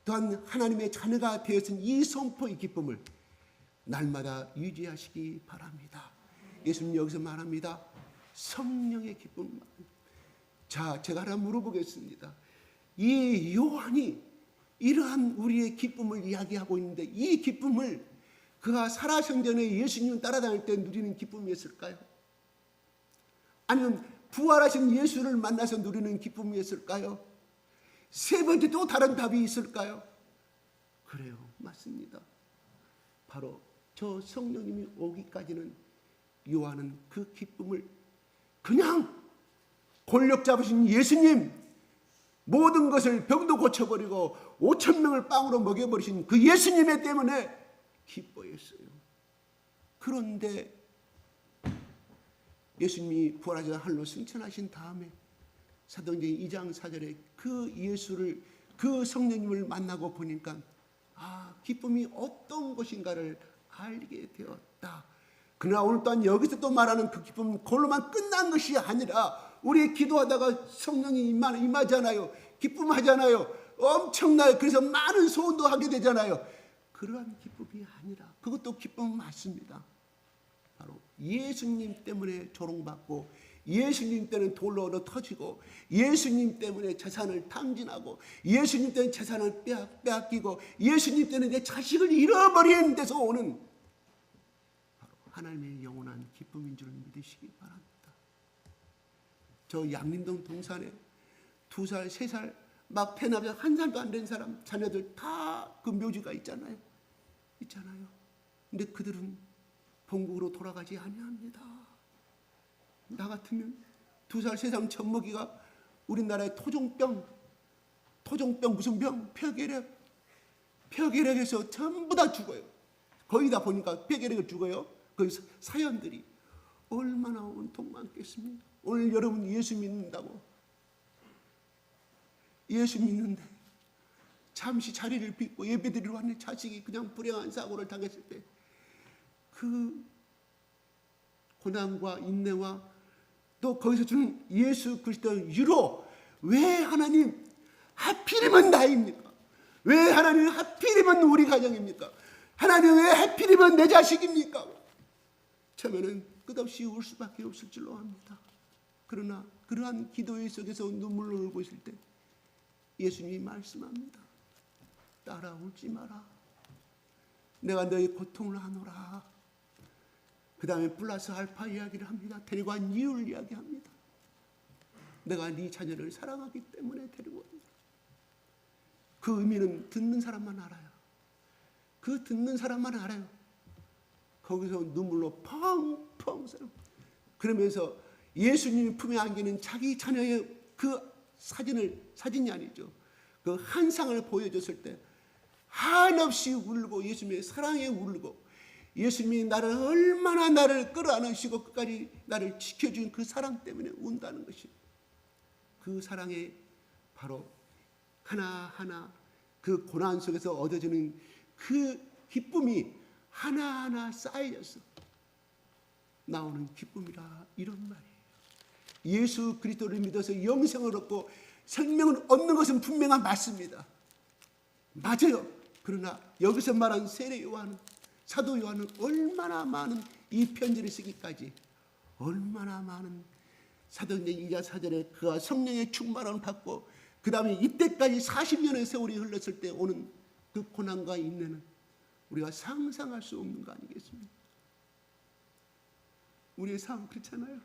또한 하나님의 자녀가 되었은 이 선포의 기쁨을 날마다 유지하시기 바랍니다. 예수님 여기서 말합니다. 성령의 기쁨. 자, 제가 하나 물어보겠습니다. 이 요한이 이러한 우리의 기쁨을 이야기하고 있는데 이 기쁨을 그가 살아생전에 예수님 따라다닐 때 누리는 기쁨이었을까요? 아니면 부활하신 예수를 만나서 누리는 기쁨이었을까요? 세 번째 또 다른 답이 있을까요? 그래요, 맞습니다. 바로 저 성령님이 오기까지는 요한은 그 기쁨을 그냥 권력 잡으신 예수님, 모든 것을 병도 고쳐버리고 5,000명을 빵으로 먹여버리신 그 예수님의 때문에 기뻐했어요. 그런데 예수님이 부활하셔서 하늘로 승천하신 다음에 사도행전 2장 4절에 그 예수를, 그 성령님을 만나고 보니까 기쁨이 어떤 것인가를 알게 되었다. 그러나 오늘 또한 여기서 또 말하는 그 기쁨은 그걸로만 끝난 것이 아니라 우리 기도하다가 성령이 임하잖아요. 기쁨하잖아요. 엄청나요. 그래서 많은 소원도 하게 되잖아요. 그러한 기쁨이 아니라, 그것도 기쁨은 맞습니다. 바로 예수님 때문에 조롱받고, 예수님 때문에 돌로 얻어 터지고, 예수님 때문에 재산을 탕진하고, 예수님 때문에 재산을 빼앗기고, 예수님 때문에 내 자식을 잃어버리는 데서 오는 바로 하나님의 영원한 기쁨인 줄 믿으시기 바랍니다. 저 양림동 동산에 2살, 3살 막 패나서 1살도 안 된 사람 자녀들 다 그 묘지가 있잖아요. 근데 그들은 본국으로 돌아가지 아니합니다. 나 같으면 2살, 3살 젖먹이가 우리나라의 토종병 무슨 병? 폐결핵에서 전부 다 죽어요. 거의 다 보니까 폐결핵을 죽어요. 그 사연들이 얼마나 온통 많겠습니까? 오늘 여러분 예수 믿는다고, 예수 믿는데 잠시 자리를 빚고 예배드리러 왔는데 자식이 그냥 불행한 사고를 당했을 때 그 고난과 인내와 또 거기서 주는 예수 그리스도의 위로, 왜 하나님 하필이면 나입니까? 왜 하나님 하필이면 우리 가정입니까? 하나님 왜 하필이면 내 자식입니까? 처음에는 끝없이 울 수밖에 없을 줄로 압니다. 그러나 그러한 기도의 속에서 눈물을 흘리고 있을 때 예수님이 말씀합니다. 따라 울지 마라. 내가 너의 고통을 하노라. 그 다음에 플러스 알파 이야기를 합니다. 데리고 간 이유를 이야기합니다. 내가 네 자녀를 사랑하기 때문에 데리고 왔다. 그 의미는 듣는 사람만 알아요. 그 듣는 사람만 알아요. 거기서 눈물로 펑펑 썰어. 그러면서 예수님이 품에 안기는 자기 자녀의 그 사진이 아니죠. 그 한상을 보여줬을 때 한없이 울고, 예수님의 사랑에 울고, 예수님이 얼마나 나를 끌어안으시고 끝까지 나를 지켜준 그 사랑 때문에 운다는 것이, 그 사랑에 바로 하나하나 그 고난 속에서 얻어지는 그 기쁨이 하나하나 쌓여서 나오는 기쁨이라, 이런 말이에요. 예수 그리스도를 믿어서 영생을 얻고 생명을 얻는 것은 분명한 맞습니다. 맞아요. 그러나 여기서 말한 세례 요한은, 사도 요한은 얼마나 많은 이 편지를 쓰기까지 얼마나 많은 사도행전 2장 4절에 그가 성령의 충만함을 받고 그 다음에 이때까지 40년의 세월이 흘렀을 때 오는 그 고난과 인내는 우리가 상상할 수 없는 거 아니겠습니까? 우리의 삶 그렇잖아요.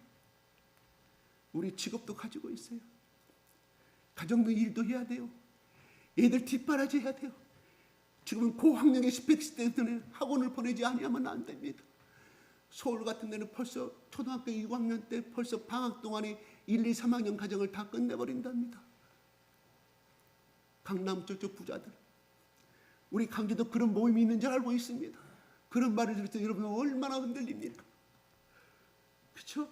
우리 직업도 가지고 있어요. 가정도 일도 해야 돼요. 애들 뒷바라지 해야 돼요. 지금은 고학력의 스펙시 때문에 학원을 보내지 아니하면 안 됩니다. 서울 같은 데는 벌써 초등학교 6학년 때 벌써 방학 동안에 1, 2, 3학년 과정을 다 끝내버린답니다. 강남 저쪽 부자들. 우리 강주도 그런 모임이 있는 줄 알고 있습니다. 그런 말을 들을 때 여러분 얼마나 흔들립니까? 그렇죠?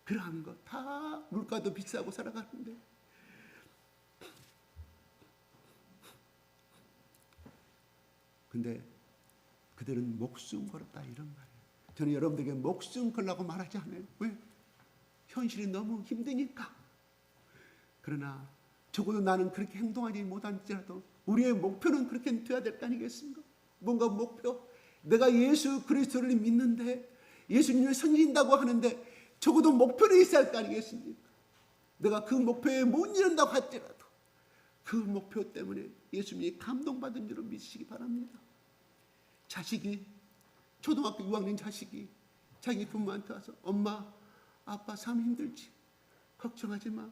그러한 거 다 물가도 비싸고 살아가는데 근데 그들은 목숨 걸었다 이런 말이에요. 저는 여러분들에게 목숨 걸라고 말하지 않아요. 왜? 현실이 너무 힘드니까. 그러나 적어도 나는 그렇게 행동하지 못할지라도 우리의 목표는 그렇게 돼야 될 거 아니겠습니까? 뭔가 목표. 내가 예수 그리스도를 믿는데 예수님을 섬긴다고 하는데 적어도 목표는 있어야 할 거 아니겠습니까? 내가 그 목표에 못 이룬다고 할지라도 그 목표 때문에 예수님이 감동받은 줄을 믿으시기 바랍니다. 자식이 초등학교 6학년 자식이 자기 부모한테 와서 엄마 아빠 삶 힘들지 걱정하지 마.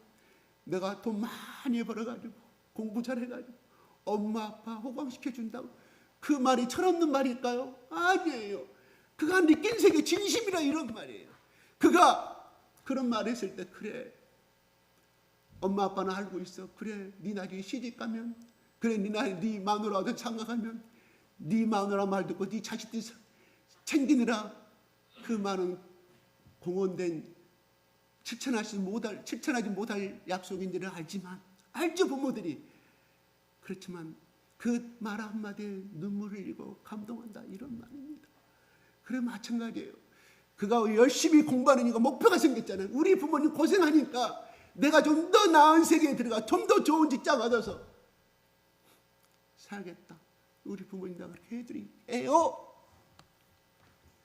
내가 돈 많이 벌어가지고 공부 잘해가지고 엄마 아빠 호강시켜준다고. 그 말이 철없는 말일까요? 아니에요. 그가 느낀 세계 진심이라 이런 말이에요. 그가 그런 말을 했을 때 그래 엄마 아빠는 알고 있어. 그래 네 나중에 시집가면 그래 네 마누라도 장가가면 네 마누라 말 듣고 네 자식들 챙기느라 그 많은 공헌된 실천하지 못할 약속인 줄을 알지만 알죠 부모들이. 그렇지만 그 말 한마디에 눈물을 흘리고 감동한다 이런 말입니다. 그래 마찬가지예요. 그가 열심히 공부하니까 목표가 생겼잖아요. 우리 부모님 고생하니까 내가 좀 더 나은 세계에 들어가 좀 더 좋은 직장 얻어서 살겠다. 우리 부모님 다 그렇게 해드리해요.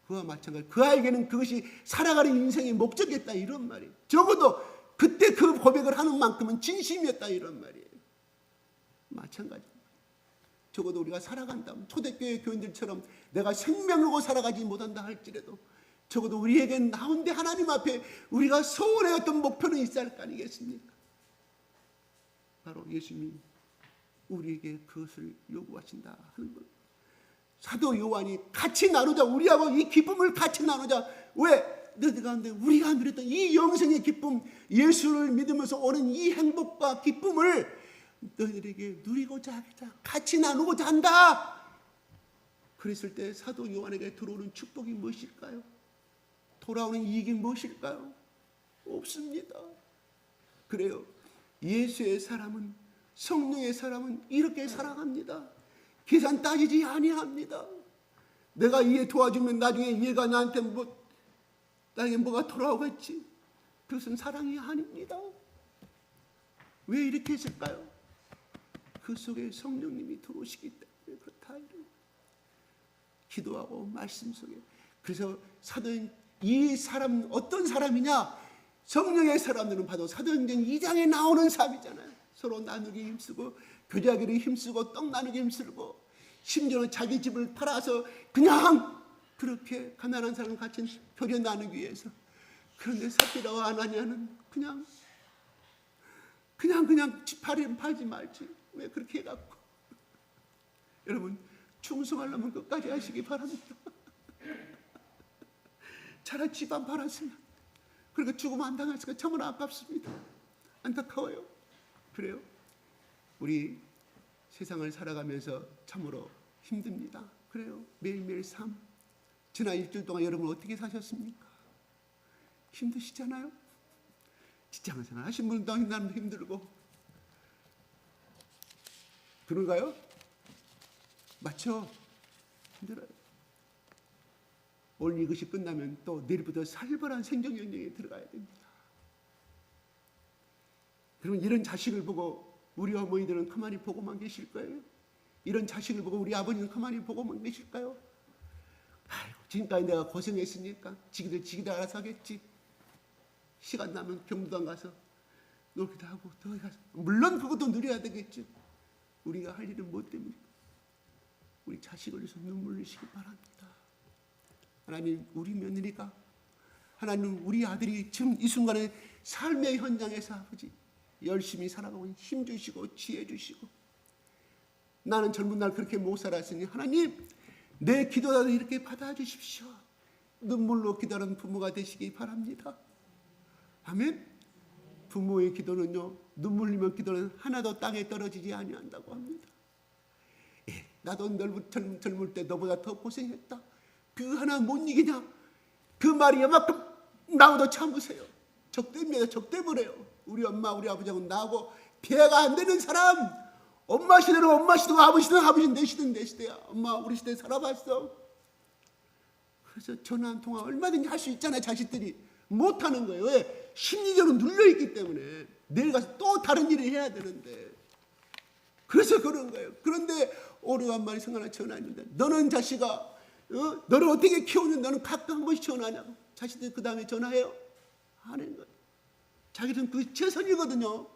그와 마찬가지. 그 아이에게는 그것이 살아가는 인생의 목적이었다 이런 말이에요. 적어도 그때 그 고백을 하는 만큼은 진심이었다 이런 말이에요. 마찬가지. 적어도 우리가 살아간다면 초대교회 교인들처럼 내가 생명으로 살아가지 못한다 할지라도 적어도 우리에겐 나온데 하나님 앞에 우리가 소원의 어떤 목표는 있어야 할 거 아니겠습니까? 바로 예수님이 우리에게 그것을 요구하신다 하는 것. 사도 요한이 같이 나누자. 우리하고 이 기쁨을 같이 나누자. 왜? 너희 가운데 우리가 누렸던 이 영생의 기쁨, 예수를 믿으면서 오는 이 행복과 기쁨을 너희들에게 누리고자 하겠다. 같이 나누고자 한다. 그랬을 때 사도 요한에게 들어오는 축복이 무엇일까요? 돌아오는 이익이 무엇일까요? 없습니다. 그래요. 예수의 사람은 성령의 사람은 이렇게 살아갑니다. 계산 따지지 아니합니다. 내가 이해 도와주면 나중에 얘가 나한테 나에게 뭐가 돌아오겠지. 그것은 사랑이 아닙니다. 왜 이렇게 했을까요? 그 속에 성령님이 들어오시기 때문에 그렇다. 기도하고 말씀 속에. 그래서 사도행 이 사람 어떤 사람이냐? 성령의 사람들은 봐도 사도행전 2장에 나오는 사람이잖아요. 서로 나누기 힘쓰고 교제하기를 힘쓰고 떡 나누기 힘쓰고 심지어는 자기 집을 팔아서 그냥 그렇게 가난한 사람 같이 교제 나누기 위해서. 그런데 삽비라와 아나니아는 그냥 집 팔지 말지. 왜 그렇게 해갖고. 여러분 충성하려면 끝까지 하시기 바랍니다. 차라리 집 안 팔았으면 그러니까 죽으면 안 당했으니까 참으로 아깝습니다. 안타까워요. 그래요. 우리 세상을 살아가면서 참으로 힘듭니다. 그래요. 매일매일 삶. 지난 일주일 동안 여러분 어떻게 사셨습니까? 힘드시잖아요. 직장생활 하신 분도 힘들고 그런가요? 맞죠? 힘들어요. 오늘 이것이 끝나면 또 내일부터 살벌한 생존경쟁에 들어가야 됩니다. 그러면 이런 자식을 보고 우리 어머니들은 가만히 보고만 계실 거예요? 이런 자식을 보고 우리 아버지는 가만히 보고만 계실까요? 아이고, 지금까지 내가 고생했으니까 지기들 알아서 하겠지. 시간 나면 경부당 가서 놀기도 하고 더 가서 물론 그것도 누려야 되겠죠. 우리가 할 일은 뭐 때문에? 우리 자식을 위해서 눈물 흘리시기 바랍니다. 하나님, 우리 며느리가, 하나님, 우리 아들이 지금 이 순간에 삶의 현장에서 아버지 열심히 살아가고 힘주시고 지혜 주시고, 나는 젊은 날 그렇게 못 살았으니 하나님 내 기도라도 이렇게 받아주십시오. 눈물로 기도하는 부모가 되시기 바랍니다. 아멘. 부모의 기도는요, 눈물 흘리면 기도는 하나도 땅에 떨어지지 아니한다고 합니다. 예, 나도 젊을 때 너보다 더 고생했다. 그 하나 못 이기냐? 그 말이 이만큼 나오도 참으세요. 적대입니다. 적대버려요. 우리 엄마 우리 아버지하고 나하고 비해가 안 되는 사람. 엄마 시대로 엄마 시대고 아버지 시대는 아버지, 내 시대는 내 시대야. 엄마 우리 시대 살아봤어. 그래서 전화 한 통화 얼마든지 할 수 있잖아요. 자식들이 못하는 거예요. 왜? 심리적으로 눌려있기 때문에 내일 가서 또 다른 일을 해야 되는데, 그래서 그런 거예요. 그런데 오래간만에 생각나 전화했는데, 너는 자식아, 너를 어떻게 키우는, 너는 가끔 한 번씩 전화하냐고. 자식들 그 다음에 전화해요? 안 하는 거예요. 자기들은 그게 최선이거든요.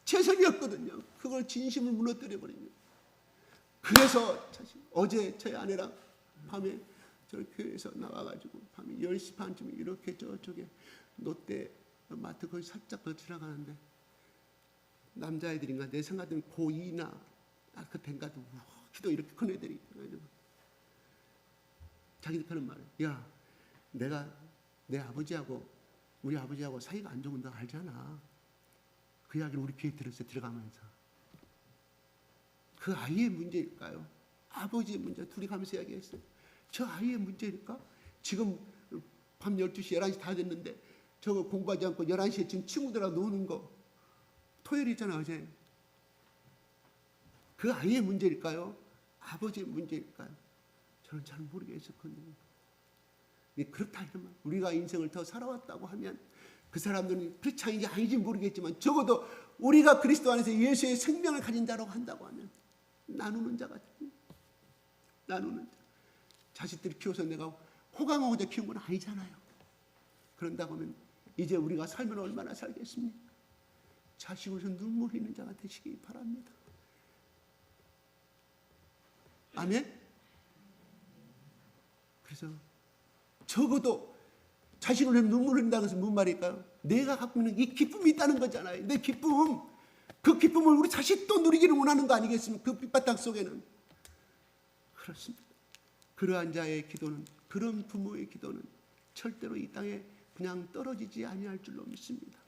최선이었거든요. 그걸 진심을 무너뜨려버립니다. 그래서 어제 저희 아내랑 밤에 저 교회에서 나와가지고 밤에 10시 반쯤에 이렇게 저쪽에 롯데 마트 거기 살짝 더 지나가는데, 남자애들인가 내 생각에는 고2나 그 된가도 키도 이렇게 큰 애들이 자기들 하는 말을, 야, 내가 내 아버지하고 우리 아버지하고 사이가 안 좋은 거 알잖아. 그 이야기를 우리 귀에 들었어요. 들어가면서. 그 아이의 문제일까요? 아버지의 문제. 둘이 가면서 이야기했어요. 저 아이의 문제일까? 지금 밤 12시 11시 다 됐는데 저거 공부하지 않고 11시에 지금 친구들하고 노는 거, 토요일이잖아 어제. 그 아이의 문제일까요? 아버지의 문제일까요? 저는 잘 모르겠었거든요. 그렇다 이러면 우리가 인생을 더 살아왔다고 하면 그 사람들은 크리스찬인지 아닌지 모르겠지만 적어도 우리가 그리스도 안에서 예수의 생명을 가진 자라고 한다고 하면 나누는 자 같은, 나누는 자. 자식들을 키워서 내가 호강하고자 키운 건 아니잖아요. 그런다고 하면 이제 우리가 살면 얼마나 살겠습니까? 자식을 위해서 눈물 흘리는 자가 되시기 바랍니다. 아멘? 그래서 적어도 자식을 위해 눈물 흘린다는 것은 무슨 말일까요? 내가 갖고 있는 이 기쁨이 있다는 거잖아요. 내 기쁨, 그 기쁨을 우리 자식도 누리기를 원하는 거 아니겠습니까? 그 빛바탕 속에는. 그렇습니다. 그러한 자의 기도는, 그런 부모의 기도는 절대로 이 땅에 그냥 떨어지지 아니할 줄로 믿습니다.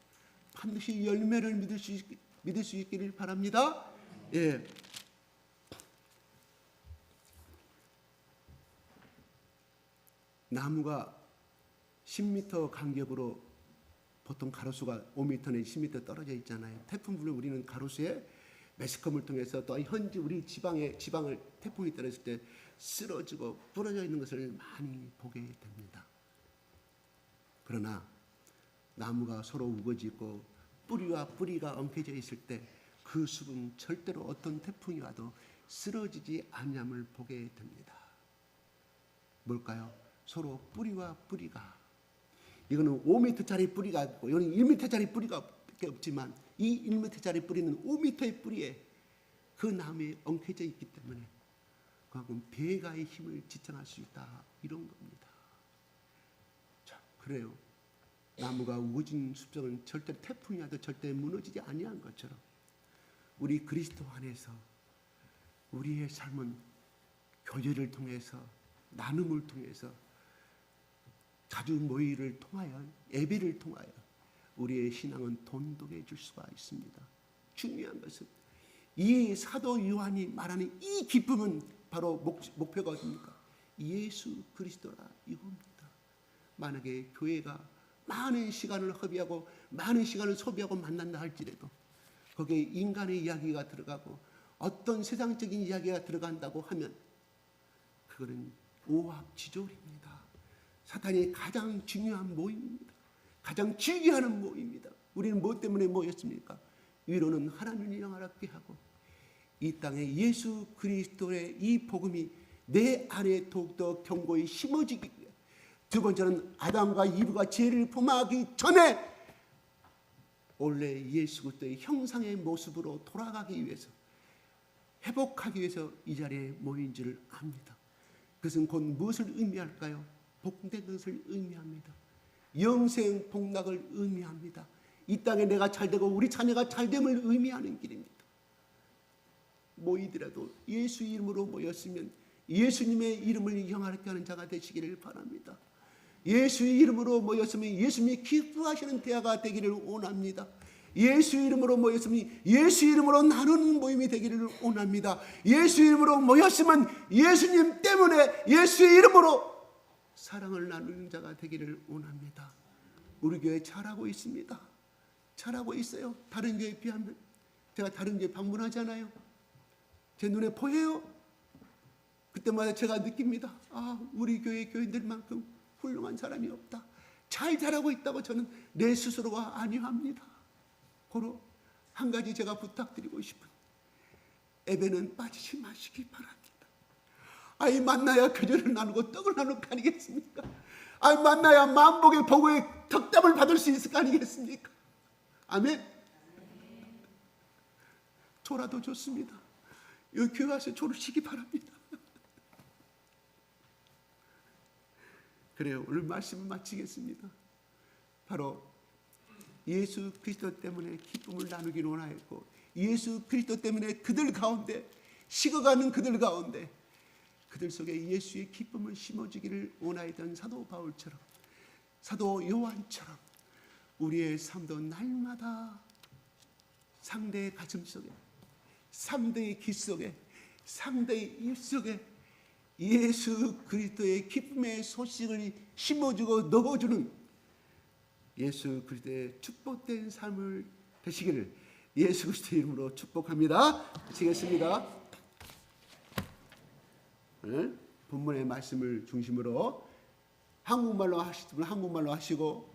반드시 열매를 믿을 수 있기를 바랍니다. 예. 나무가 10m 간격으로 보통 가로수가 5m 내지 10m 떨어져 있잖아요. 태풍 불면 우리는 가로수에 매스컴을 통해서 또 현지 우리 지방을 태풍이 떨어질 때 쓰러지고 부러져 있는 것을 많이 보게 됩니다. 그러나 나무가 서로 우거지고 뿌리와 뿌리가 엉켜져 있을 때 그 숲은 절대로 어떤 태풍이 와도 쓰러지지 않음을 보게 됩니다. 뭘까요? 서로 뿌리와 뿌리가, 이거는 5m짜리 뿌리가 있고 이거는 1m짜리 뿌리가 없지만 이 1m짜리 뿌리는 5m의 뿌리에 그 나무에 엉켜져 있기 때문에 그만큼 배가의 힘을 지탱할 수 있다, 이런 겁니다. 자, 그래요. 나무가 우거진 숲속은 절대 태풍이 와도 절대 무너지지 아니한 것처럼 우리 그리스도 안에서 우리의 삶은 교제를 통해서, 나눔을 통해서, 자주 모의를 통하여, 예배를 통하여 우리의 신앙은 돈독해질 수가 있습니다. 중요한 것은 이 사도 요한이 말하는 이 기쁨은 바로 목표가 어디입니까? 예수 그리스도라 이겁니다. 만약에 교회가 많은 시간을 허비하고 많은 시간을 소비하고 만난다 할지라도 거기에 인간의 이야기가 들어가고 어떤 세상적인 이야기가 들어간다고 하면 그거는 오합지졸입니다. 사탄이 가장 중요한 모임입니다. 가장 즐겨하는 모임입니다. 우리는 무엇 때문에 모였습니까? 위로는 하나님을 영화롭게 하고 이 땅에 예수 그리스도의 이 복음이 내 안에 더욱더 견고히 심어지기 위해, 두 번째는 아담과 이브가 죄를 범하기 전에 원래 예수 그리스도의 형상의 모습으로 돌아가기 위해서, 회복하기 위해서 이 자리에 모인 줄 압니다. 그것은 곧 무엇을 의미할까요? 복된 것을 의미합니다. 영생 복락을 의미합니다. 이 땅에 내가 잘되고 우리 자녀가 잘됨을 의미하는 길입니다. 모이더라도 예수 이름으로 모였으면 예수님의 이름을 영화롭게 하는 자가 되시기를 바랍니다. 예수의 이름으로 모였으면 예수님이 기뻐하시는 대화가 되기를 원합니다. 예수 이름으로 모였으면 예수 이름으로 나누는 모임이 되기를 원합니다. 예수 이름으로 모였으면 예수님 때문에 예수의 이름으로 사랑을 나누는 자가 되기를 원합니다. 우리 교회 잘하고 있습니다. 잘하고 있어요. 다른 교회에 비하면. 제가 다른 교회 방문하잖아요. 제 눈에 보여요. 그때마다 제가 느낍니다. 아, 우리 교회 교인들만큼 훌륭한 사람이 없다. 잘 자라고 있다고 저는 내 스스로가 안위합니다. 고로 한 가지 제가 부탁드리고 싶은, 예배는 빠지지 마시기 바랍니다. 아이 만나야 교제를 나누고 떡을 나눌 거 아니겠습니까? 아이 만나야 만복의 복의 덕담을 받을 수 있을 거 아니겠습니까? 아멘. 조라도 좋습니다. 여기 교회 와서 조를 쉬기 바랍니다. 그래요. 오늘 말씀을 마치겠습니다. 바로 예수 그리스도 때문에 기쁨을 나누기를 원하였고, 예수 그리스도 때문에 그들 가운데, 식어가는 그들 가운데, 그들 속에 예수의 기쁨을 심어주기를 원하였던 사도 바울처럼, 사도 요한처럼 우리의 삶도 날마다 상대의 가슴 속에, 상대의 귀 속에, 상대의 입 속에 예수 그리스도의 기쁨의 소식을 심어주고 넣어주는 예수 그리스도의 축복된 삶을 되시기를 예수 그리스도 이름으로 축복합니다. 마치겠습니다. 본문의 말씀을 중심으로 한국말로 하시는 분 한국말로 하시고,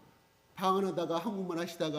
방언하다가 한국말 하시다가